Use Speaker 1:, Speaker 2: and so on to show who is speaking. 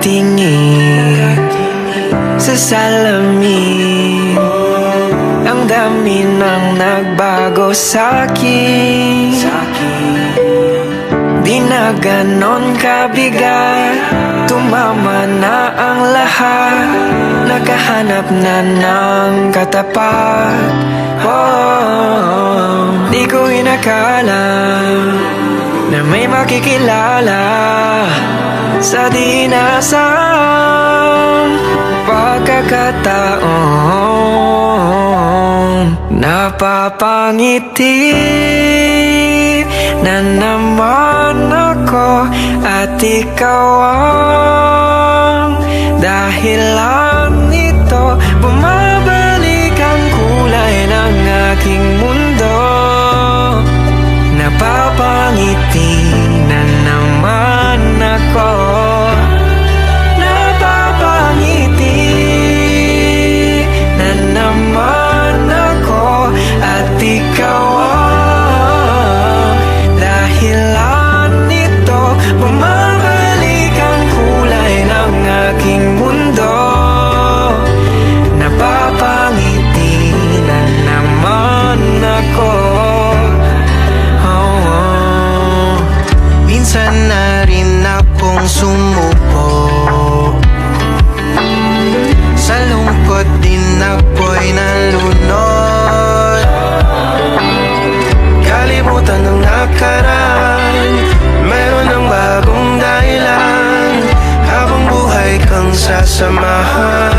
Speaker 1: nakatingin sa salamin. Ang dami nang nagbago sa'kin. Di na ganon kabigat, tumama na ang lahat. Nakahanap na ng katapat. Di ko inakala na may makikilala sa di inaasahang pagkakataon. Napapangiti na naman ako at ikaw ang dahilan nito. Bumabalik ang kulay ng aking mundo. Napapangiti na naman ako. Napapangiti na naman ako at ikaw ang dahilan nito. Bumabalik ang kulay ng aking mundo. Napapangiti na naman ako. Minsan na rin akong sumuko, sa lungkot din ako'y nalunod. Kalimutan ng nakaraan, meron ng bagong dahilan. Habang buhay kang sasamahan.